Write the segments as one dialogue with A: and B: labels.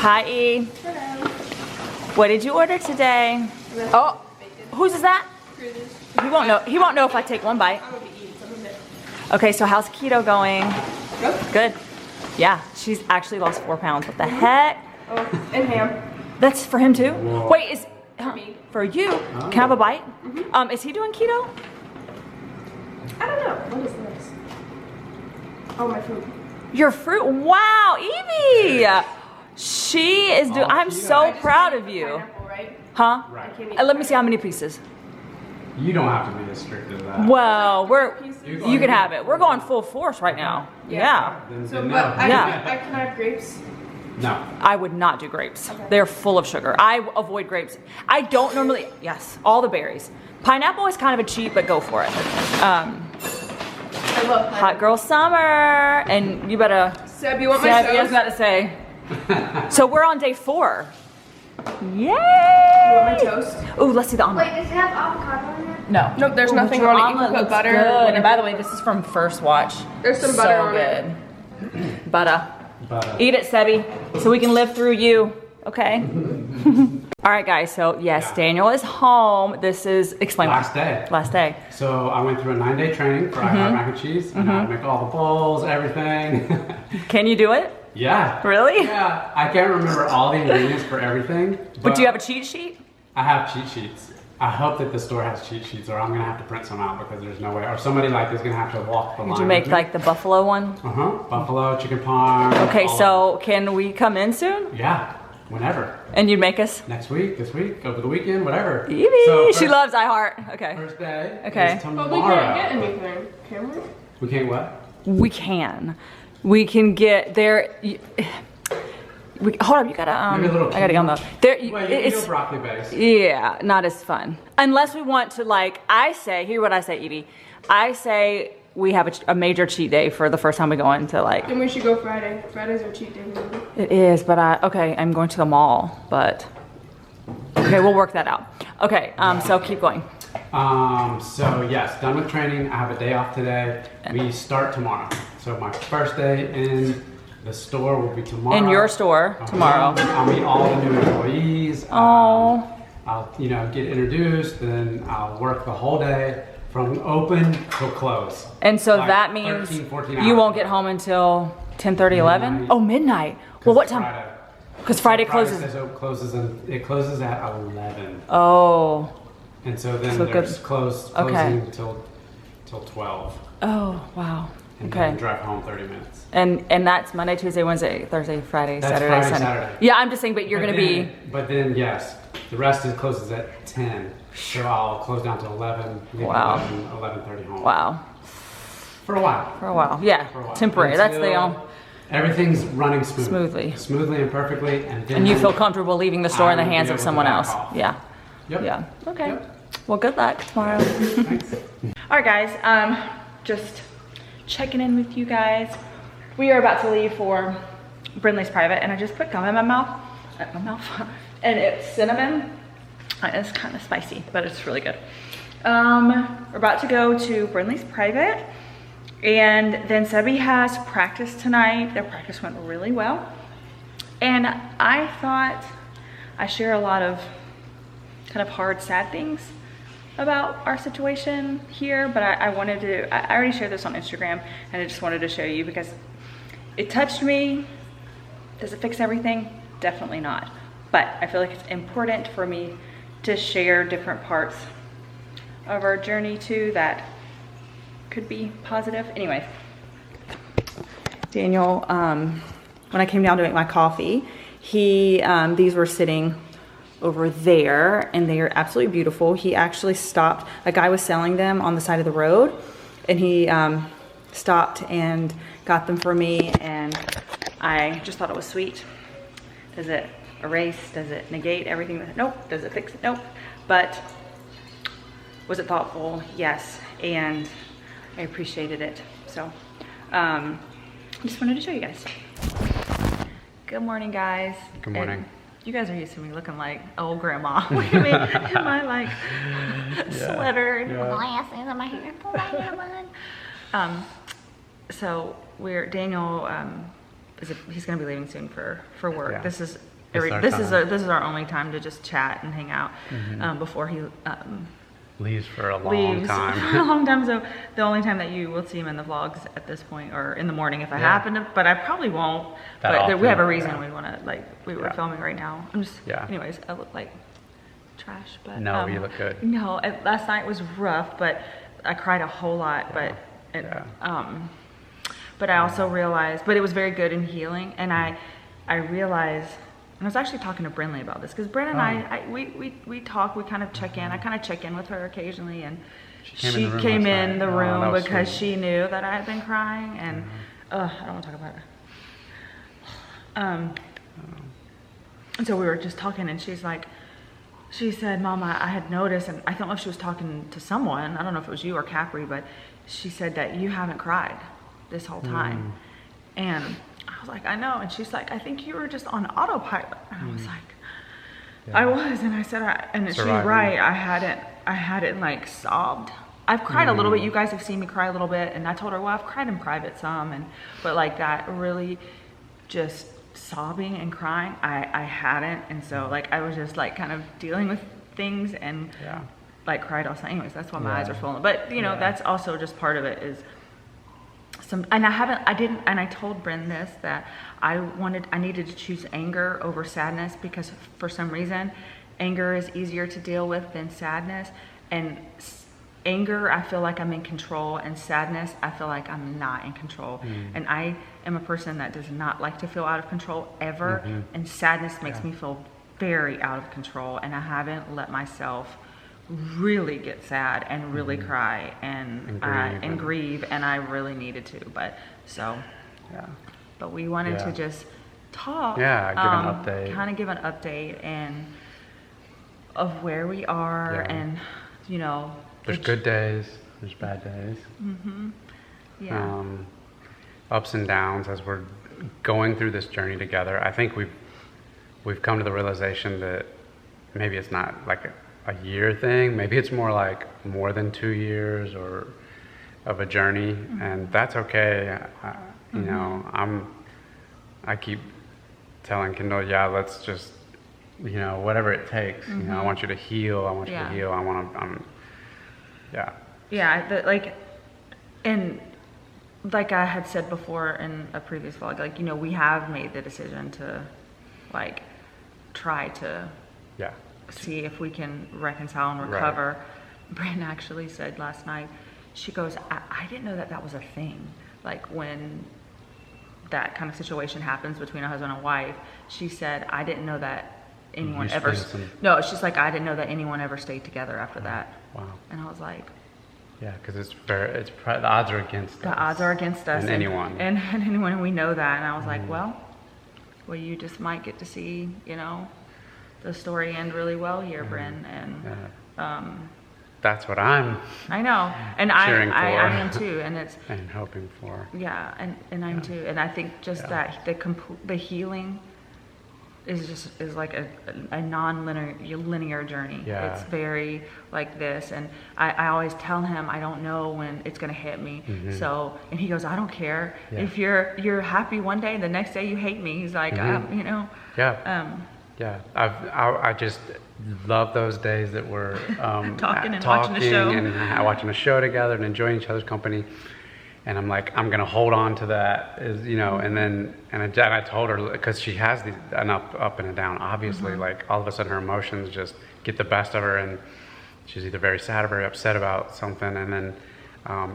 A: Hi, E.
B: Hello.
A: What did you order today? Oh, whose is that? He won't know. He won't know if I take one bite.
B: I'm gonna be eating some of it.
A: Okay, so how's keto going?
B: Good.
A: Good. Yeah, she's actually lost 4 pounds. What the heck?
B: Oh, and ham.
A: That's for him too?
C: Whoa.
A: Wait, is
B: me.
A: for you?
C: Oh.
A: Can I have a bite? Is he doing keto?
B: I don't know. What is this? Oh, my food.
A: Your fruit? Wow, Evie! She is doing.
C: Oh,
A: I'm
C: keto.
A: so
B: I just
A: proud
B: can't
A: of
B: eat
A: you.
B: pineapple, right?
A: Huh?
C: Right.
B: I can't eat
A: Let me see how
B: pineapple.
A: many pieces.
C: You don't have to be as strict as that.
A: Well,
B: Pieces.
A: you can have it. We're going full force right now. Yeah.
C: Then,
B: So,
C: then
B: but
C: no.
B: I
A: Yeah.
B: can have grapes.
C: No.
A: I would not do grapes.
B: Okay.
A: They're full of sugar. I avoid grapes. I don't normally, yes, all the berries. Pineapple is kind of a cheat, but go for it.
B: I love pineapple.
A: Hot girl summer, and you better,
B: Seb, you want my
A: Sebi, I was
B: toast?
A: about to say. So we're on day 4. Yay!
B: You want my toast?
A: Ooh, let's see the omelet.
D: Wait, does it have avocado in it?
A: No.
B: Nope, there's
A: Ooh,
B: nothing
A: your
B: on it. You
A: omelet
B: can put
A: looks
B: butter,
A: good.
B: whatever.
A: And by the way, this is from First Watch.
B: There's some
A: So
B: butter on it.
A: good. Butter.
C: But,
A: Eat it, Sebi, so we can live through you, okay? All right, guys, so yes,
C: Yeah.
A: Daniel is home. This is, explain.
C: Last day.
A: Last day.
C: So I went through a 9-day training for I Got mac and cheese. I know how to make all the bowls, everything.
A: Can you do it?
C: Yeah.
A: Really?
C: Yeah. I can't remember all the ingredients for everything.
A: But do you have a cheat sheet?
C: I have cheat sheets. I hope that the store has cheat sheets, or I'm gonna have to print some out because there's no way. Or somebody like is gonna have to walk the line.
A: Did you make
C: with me.
A: like the buffalo one?
C: Buffalo, chicken parm.
A: Okay,
C: all
A: so can we come in soon?
C: of it. Yeah, whenever.
A: And you'd make us?
C: Next week, this week, over the weekend, whatever.
A: Evie,
C: So
A: she
C: first-
A: loves iHeart. Okay.
C: First day.
A: Okay.
C: Is
B: But
C: tomorrow.
B: we can't get anything, can we?
C: We can't what?
A: We can. We can get there. Hold up, you gotta,
C: Maybe a little
A: I gotta go on the, there,
C: Well, you can
A: it's,
C: do broccoli base.
A: yeah, not as fun. Unless we want to like, I say, hear what I say, Evie. I say we have a major cheat day for the first time we go into like,
B: Then we should go Friday. Friday's our cheat day. Remember?
A: it is, but okay, I'm going to the mall, but, okay, we'll work that out. Okay, so keep going.
C: So yes, done with training. I have a day off today. We start tomorrow. So my first day in the store will be tomorrow.
A: In your store tomorrow.
C: I'll meet all the new employees.
A: Oh.
C: I'll get introduced, then I'll work the whole day from open till close.
A: And so
C: Like
A: that means
C: 13, 14
A: you
C: hours.
A: won't get home until 10:30, 11?
C: Midnight.
A: Oh, midnight. Well, what time?
C: Friday.
A: Because Friday
C: Friday
A: closes.
C: says it closes at 11.
A: Oh.
C: And so then
A: So
C: there's
A: good.
C: closing till 12.
A: Oh, wow.
C: And
A: Okay.
C: then drive home 30 minutes.
A: And that's Monday, Tuesday, Wednesday, Thursday, Friday,
C: That's
A: Saturday,
C: Friday,
A: Sunday.
C: Saturday.
A: Yeah, I'm just saying, but you're
C: But
A: gonna be.
C: then- But then, yes, the rest closes at 10. So I'll close down to 11, leave
A: Wow.
C: 11:30 home.
A: Wow.
C: For a while.
A: For a while. Yeah.
C: For a while.
A: Temporary. That's the
C: Until everything's running
A: Smoothly.
C: Smoothly and perfectly. And then
A: and you feel comfortable leaving the store in the
C: I will
A: hands
C: be
A: of
C: able to
A: someone
C: back
A: else.
C: off.
A: Yeah.
C: Yep.
A: Yeah. Okay.
C: Yep.
A: Well, good luck tomorrow.
C: Thanks.
A: All right, guys. Just checking in with you guys. We are about to leave for Brinley's private, and I just put gum in my mouth, and it's cinnamon. It's kind of spicy, but it's really good. We're about to go to Brinley's private, and then Sebi has practice tonight. Their practice went really well, and I thought I share a lot of kind of hard, sad things about our situation here, but I wanted to, I already shared this on Instagram, and I just wanted to show you because it touched me. Does it fix everything? Definitely not. But I feel like it's important for me to share different parts of our journey too that could be positive. Anyways, Daniel, when I came down to make my coffee, these were sitting over there, and they are absolutely beautiful. He actually stopped, a guy was selling them on the side of the road, and he stopped and got them for me, and I just thought it was sweet. Does it erase? Does it negate everything? Nope. Does it fix it? Nope. But was it thoughtful? Yes. And I appreciated it. So I just wanted to show you guys. Good morning, guys.
C: Good morning.
A: And you guys are used to me looking like old grandma. Look at me in my like sweater and glasses and my hair pulled back in a bun. So Daniel he's gonna be leaving soon for work.
C: Yeah.
A: This is this is our only time to just chat and hang out before he
C: leaves for a long
A: leaves
C: time.
A: for a long time. So the only time that you will see him in the vlogs at this point, or in the morning if I happen to, but I probably won't. We have a reason we want to, like, we were filming right now. I'm just, anyways, I look like trash, but
C: no, you look good.
A: No, last night was rough, but I cried a whole lot, but I also realized, but it was very good and healing, and I realized, and I was actually talking to Brinley about this, because Bryn and we talk, we kind of check in. I kind of check in with her occasionally, and she came in the room because she knew that I had been crying, and I don't want to talk about it. And so we were just talking, and she said, Mama, I had noticed, and I don't know if she was talking to someone, I don't know if it was you or Kapri, but she said that you haven't cried this whole time. And I was like, I know. And she's like, I think you were just on autopilot. And I was like, I was. And I said, and she's right. I hadn't like sobbed. I've cried a little bit. You guys have seen me cry a little bit. And I told her, well, I've cried in private some. But like that really just sobbing and crying, I hadn't. And so like, I was just like kind of dealing with things and like cried all the time. Anyways, that's why my eyes are swollen. But you know, that's also just part of it is and I told Bryn this, that I needed to choose anger over sadness, because for some reason, anger is easier to deal with than sadness. And anger, I feel like I'm in control, and sadness, I feel like I'm not in control. And I am a person that does not like to feel out of control ever. And sadness makes me feel very out of control, and I haven't let myself really get sad and really cry and grieve, and I really needed to, but we wanted to just talk,
C: give an update,
A: kind of give an update and of where we are, and you know,
C: there's good days, there's bad days, ups and downs as we're going through this journey together. I think we've come to the realization that maybe it's not like a year thing, maybe it's more like more than 2 years or of a journey, and that's okay. You know, I keep telling Kendal, let's just, you know, whatever it takes. You know, I want you to heal. I want you to heal.
A: And like I had said before in a previous vlog, like, you know, we have made the decision to like try to see if we can reconcile and recover. Bryn actually said last night, she goes, I didn't know that was a thing. Like when that kind of situation happens between a husband and wife, she said, I didn't know that anyone ever, no, she's like, I didn't know that anyone ever stayed together after that.
C: Wow.
A: And I was like,
C: because the odds are against us.
A: The odds are against us.
C: And anyone.
A: And anyone, and we know that. And I was like, well, you just might get to see, you know, the story end really well here, Bryn, and
C: that's what I
A: know, and I am too, and it's
C: and hoping for.
A: And I'm too, and I think just that the healing is like a non-linear journey. It's very like this, and I always tell him I don't know when it's gonna hit me. So, and he goes, I don't care if you're happy one day, the next day you hate me. He's like, you know.
C: I just love those days that we're
A: talking and watching
C: a show together and enjoying each other's company. And I'm like, I'm gonna hold on to that, you know. And then I told her, because she has an up and a down. Obviously, like all of a sudden her emotions just get the best of her, and she's either very sad or very upset about something, and then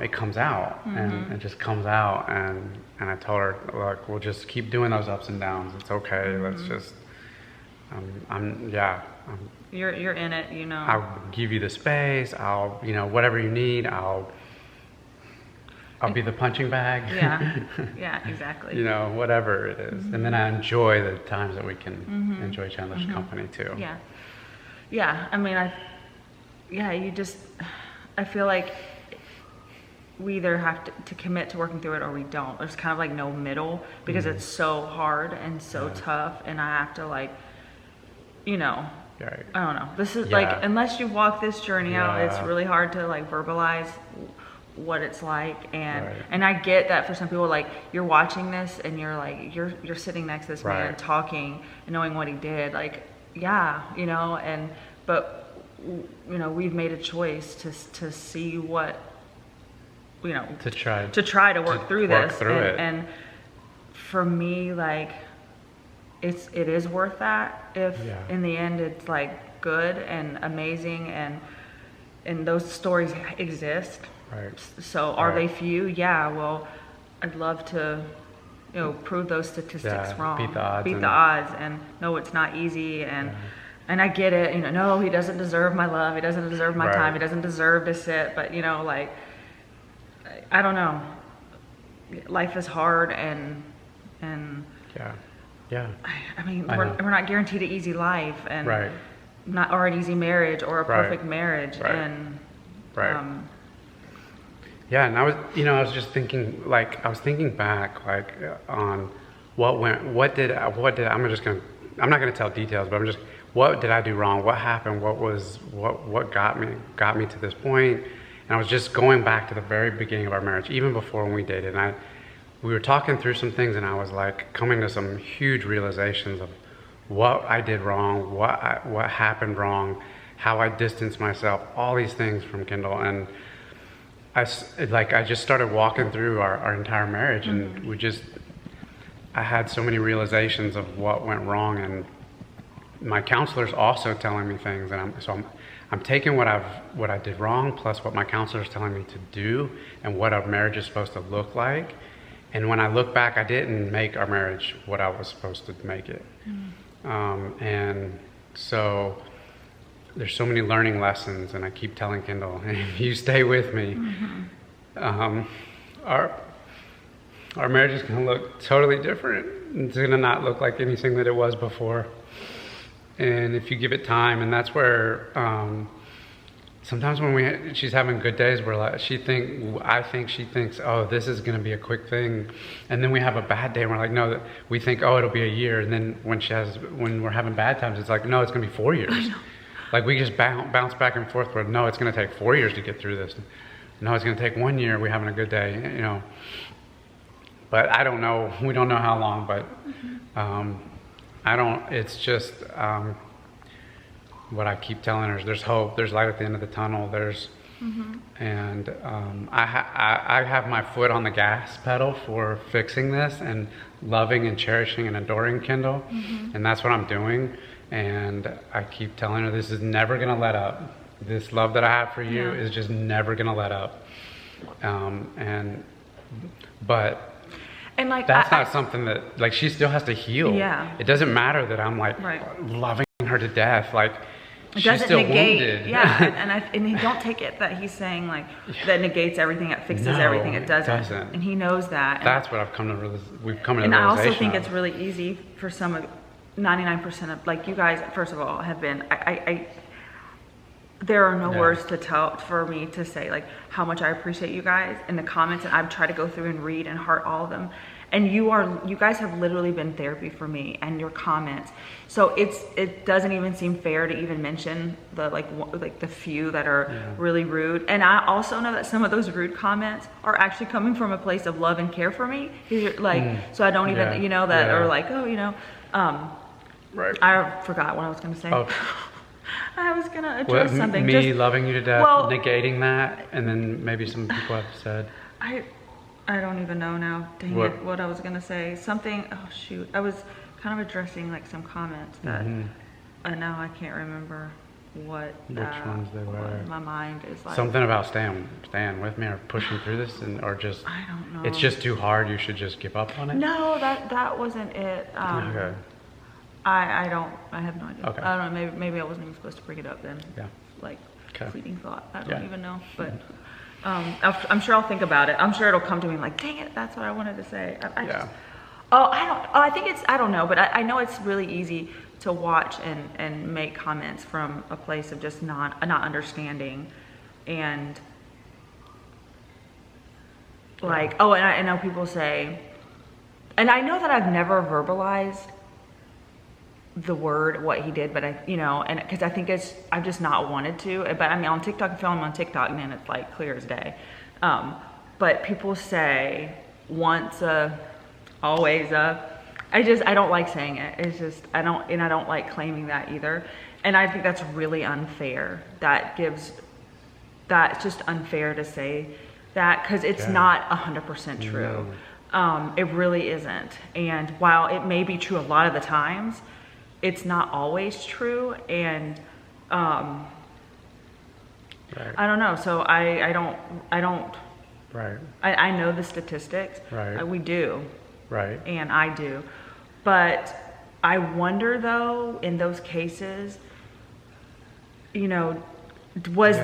C: it comes out, and it just comes out. And I told her, look, we'll just keep doing those ups and downs. It's okay. Let's just.
A: You're in it, you know.
C: I'll give you the space. I'll, you know, whatever you need. I'll be the punching bag.
A: Yeah, exactly.
C: You know, whatever it is. And then I enjoy the times that we can enjoy each other's company too.
A: I mean, I feel like we either have to commit to working through it or we don't. There's kind of like no middle, because it's so hard and so tough, and I have to like, you know, I don't know. This is like, unless you walk this journey out, it's really hard to like verbalize what it's like. And
C: Right.
A: and I get that for some people, like, you're watching this and you're like, you're sitting next to this man
C: Right.
A: talking and knowing what he did, like, yeah, you know. And but you know, we've made a choice to see what, you know,
C: To try
A: to work through
C: work
A: this.
C: through
A: and,
C: it.
A: and for me, like, it is worth that if
C: Yeah.
A: in the end it's like good and amazing, and those stories exist.
C: Right.
A: So are
C: Right.
A: they few? Yeah. Well, I'd love to, you know, prove those statistics
C: Yeah,
A: wrong.
C: beat the odds
A: Beat
C: and-
A: the odds, and no, it's not easy. And
C: Yeah.
A: and I get it. You know, no, he doesn't deserve my love. He doesn't deserve my
C: Right.
A: time. He doesn't deserve to sit. But you know, like, I don't know. Life is hard, and
C: Yeah. Yeah.
A: I mean,
C: I know.
A: we're not guaranteed an easy life, and
C: Right.
A: not, or an easy marriage, or a
C: Right.
A: perfect marriage.
C: Right.
A: And
C: Right. Yeah, and I was just thinking, like, I was thinking back, like, on I'm not gonna tell details, but what did I do wrong? What happened? What got me to this point? And I was just going back to the very beginning of our marriage, even before when we dated. And we were talking through some things, and I was like coming to some huge realizations of what I did wrong, what happened wrong, how I distanced myself, all these things from Kendall. And I just started walking through our entire marriage, and I had so many realizations of what went wrong, and my counselor's also telling me things, and I'm taking what I did wrong plus what my counselor's telling me to do and what our marriage is supposed to look like. And when I look back, I didn't make our marriage what I was supposed to make it. And so there's so many learning lessons, and I keep telling Kendall, if you stay with me, our marriage is going to look totally different. It's going to not look like anything that it was before. And if you give it time, and that's where sometimes when she's having good days, I think she thinks, oh, this is going to be a quick thing, and then we have a bad day, and we're like, no, we think, oh, it'll be a year, and then when we're having bad times, it's like, no, it's going to be 4 years. Like, we just bounce back and forth, but no, it's going to take 4 years to get through this. No, it's going to take 1 year. We're having a good day, you know. But I don't know. We don't know how long, but it's just what I keep telling her is there's hope, there's light at the end of the tunnel, and I have my foot on the gas pedal for fixing this and loving and cherishing and adoring Kendall, and that's what I'm doing. And I keep telling her this is never gonna let up. This love that I have for you is just never gonna let up. And like, that's not something that, like, she still has to heal.
A: Yeah.
C: It doesn't matter that I'm like loving her to death. Like,
A: it
C: she's still
A: negate,
C: wounded.
A: Yeah. and he don't take it that he's saying like that negates everything, it fixes everything. It doesn't. And he knows that.
C: That's what I've come to realize. We've come to
A: and
C: the
A: I
C: realization.
A: also think
C: of.
A: it's really easy for some of 99% of, like, you guys, first of all, have been, there are no words to tell for me to say like how much I appreciate you guys in the comments, and I've tried to go through and read and heart all of them. And you guys have literally been therapy for me, and your comments. So it doesn't even seem fair to even mention the the few that are really rude. And I also know that some of those rude comments are actually coming from a place of love and care for me. So I don't even or like, oh,
C: Right.
A: I forgot what I was going to say.
C: Oh.
A: I was going to address something.
C: Me loving you to death,
A: Well,
C: negating that, and then maybe some people have said.
A: I don't even know now. Dang it, what I was gonna say. Something. Oh shoot! I was kind of addressing like some comments that now I can't remember what.
C: Which ones they were.
A: My mind is like.
C: Something about staying with me or pushing through this, or just.
A: I don't know.
C: It's just too hard. You should just give up on it.
A: No, that wasn't it.
C: Okay.
A: I have no idea.
C: Okay.
A: I don't know. Maybe I wasn't even supposed to bring it up then.
C: Yeah.
A: Like
C: Okay.
A: fleeting thought. I don't even know, but. I'm sure I'll think about it. I'm sure it'll come to me like, dang it, that's what I wanted to say. I don't know, but I know it's really easy to watch and make comments from a place of just not understanding, and like, and I know people say, and I know that I've never verbalized the word what he did, but and because I think I've just not wanted to. But I mean, on TikTok, if I'm on TikTok, man, it's like clear as day. But people say once always I don't like saying it. It's just, I don't like claiming that either. And I think that's really unfair. That's just unfair to say that, because it's not 100% true. No. It really isn't. And while it may be true a lot of the times, it's not always true. And I don't know. So I don't.
C: Right.
A: I know the statistics.
C: Right.
A: We do.
C: Right.
A: And I do. But I wonder though, in those cases, you know, was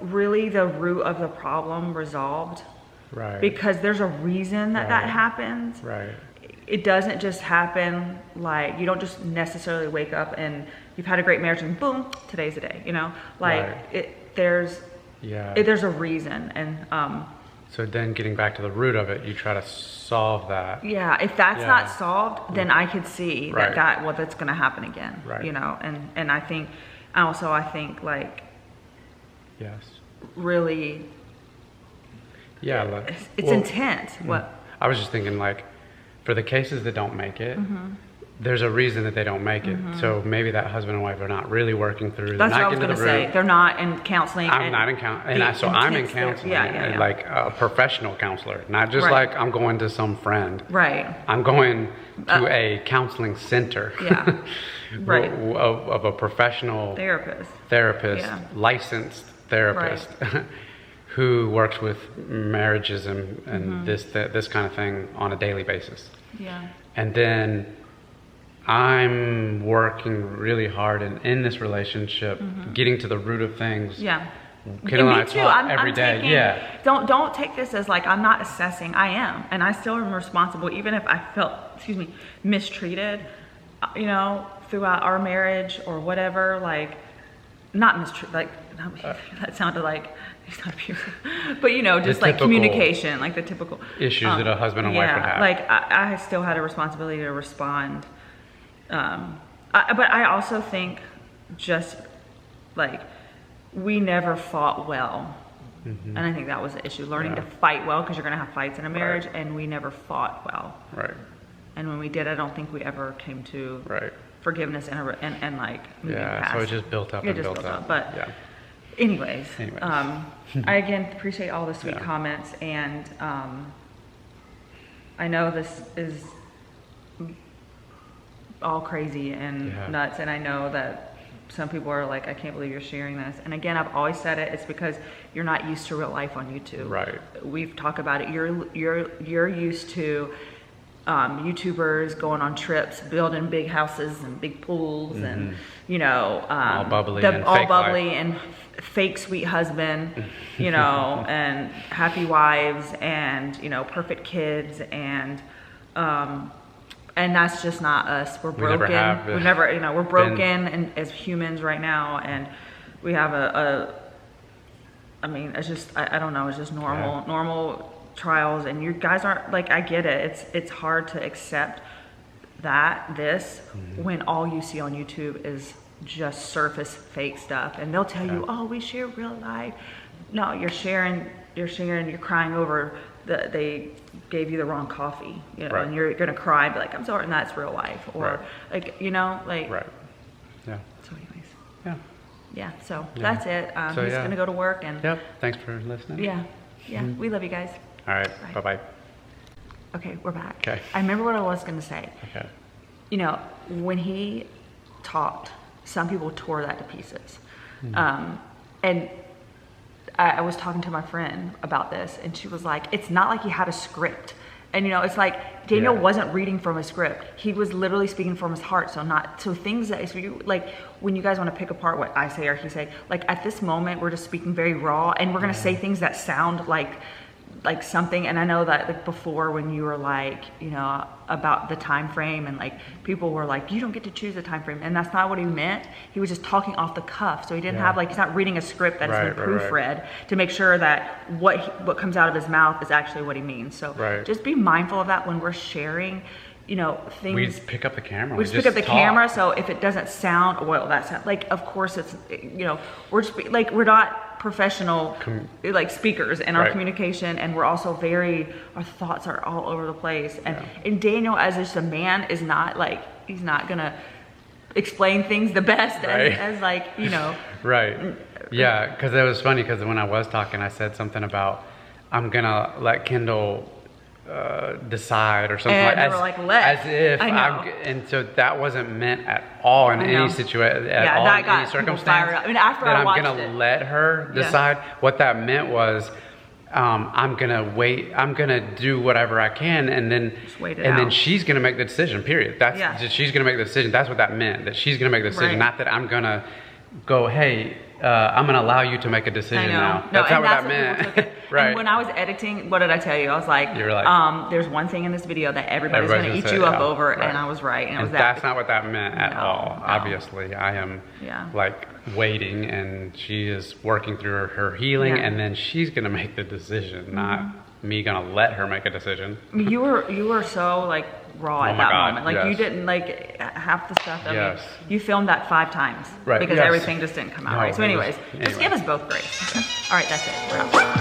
A: really the root of the problem resolved?
C: Right.
A: Because there's a reason that that happens.
C: Right.
A: It doesn't just happen, like, you don't just necessarily wake up and you've had a great marriage and boom, today's the day, you know? Like, there's a reason. And
C: so then getting back to the root of it, you try to solve that.
A: Yeah, if that's not solved, then I could see that's going to happen again.
C: Right.
A: You know, and I think like,
C: yes,
A: really, it's intense. What
C: I was just thinking, like, for the cases that don't make it, there's a reason that they don't make it. So maybe that husband and wife are not really working through.
A: That's what I was going to say. They're not in counseling.
C: I'm not in counseling. I'm in counseling. Like a professional counselor. Not just like I'm going to some friend.
A: Right.
C: I'm going to a counseling center.
A: Yeah. Right.
C: of a professional therapist, licensed therapist. Who works with marriages and this kind of thing on a daily basis. Yeah. And then I'm working really hard in this relationship, getting to the root of things. Yeah. Kendal and I talk every day.
A: Don't take this as like I'm not assessing. I am, and I still am responsible, even if I felt, mistreated, you know, throughout our marriage or whatever. Like, not mistreated. Like that sounded like. He's not abusive, but you know, just like communication, like the typical
C: issues that a husband and wife would have.
A: Like I still had a responsibility to respond, but I also think just like we never fought well, and I think that was the issue. Learning to fight well, because you're gonna have fights in a marriage, and we never fought well. Right. And when we did, I don't think we ever came to forgiveness and like moving past.
C: So it just built up and built up.
A: But Anyways. I again appreciate all the sweet comments, and I know this is all crazy and nuts, and I know that some people are like, I can't believe you're sharing this. And again, I've always said it, it's because you're not used to real life on YouTube. Right. We've talked about it. You're used to YouTubers going on trips, building big houses and big pools, and you know,
C: all bubbly
A: and fake sweet husband, you know, and happy wives, and you know, perfect kids, and that's just not us. We're broken. We've never, you know, we're broken and as humans right now, and we have I mean, it's just I don't know, it's just normal trials, and you guys aren't like, I get it. It's hard to accept this when all you see on YouTube is just surface fake stuff, and they'll tell you, oh, we share real life. No, you're sharing, you're crying over they gave you the wrong coffee, you know, and you're gonna cry and be like, I'm sorry, and that's real life, or like, you know, like so anyways, so that's it. He's gonna go to work, and
C: thanks for listening.
A: We love you guys.
C: All right, bye-bye.
A: Okay, we're back. Okay. I remember what I was gonna say. Okay. You know, when he talked, some people tore that to pieces. And I was talking to my friend about this, and she was like, it's not like he had a script. And you know, it's like Daniel wasn't reading from a script. He was literally speaking from his heart. So things that, like when you guys want to pick apart what I say or he say, like at this moment, we're just speaking very raw, and we're going to say things that sound like something. And I know that like before, when you were like, you know, about the time frame, and like people were like, you don't get to choose the time frame, and that's not what he meant. He was just talking off the cuff, so he didn't have like, he's not reading a script that has been proofread to make sure that what comes out of his mouth is actually what he means. So just be mindful of that when we're sharing. you know, things.
C: We pick up the camera.
A: We just pick up the camera, so if it doesn't sound, well, that's like, of course it's, you know, we're just, like, we're not professional like speakers in our communication, and we're also our thoughts are all over the place. And Daniel, as just a man, is not like, he's not gonna explain things the best as like, you know.
C: Yeah, because it was funny, because when I was talking, I said something about, I'm gonna let Kendal decide or something,
A: and
C: as if and so that wasn't meant at all in any situation, at all in any circumstance.
A: I mean, after
C: that
A: I watched
C: I'm gonna let her decide. What that meant was, I'm gonna wait. I'm gonna do whatever I can, and then then she's gonna make the decision. Period. That's she's gonna make the decision. That's what that meant. That she's gonna make the decision, not that I'm gonna go, hey, I'm gonna allow you to make a decision now. That's not what that meant.
A: And when I was editing, what did I tell you? I was like, there's one thing in this video that everybody's gonna eat you up over, and I was right. And it was
C: that's not what that meant at all. Obviously, I am like waiting, and she is working through her healing, and then she's gonna make the decision, not me gonna let her make a decision.
A: You were so like raw at that moment. Like you didn't like half the stuff. You filmed that 5 times because everything just didn't come out right. So anyways, just give us both grace. All right, that's it. We're out.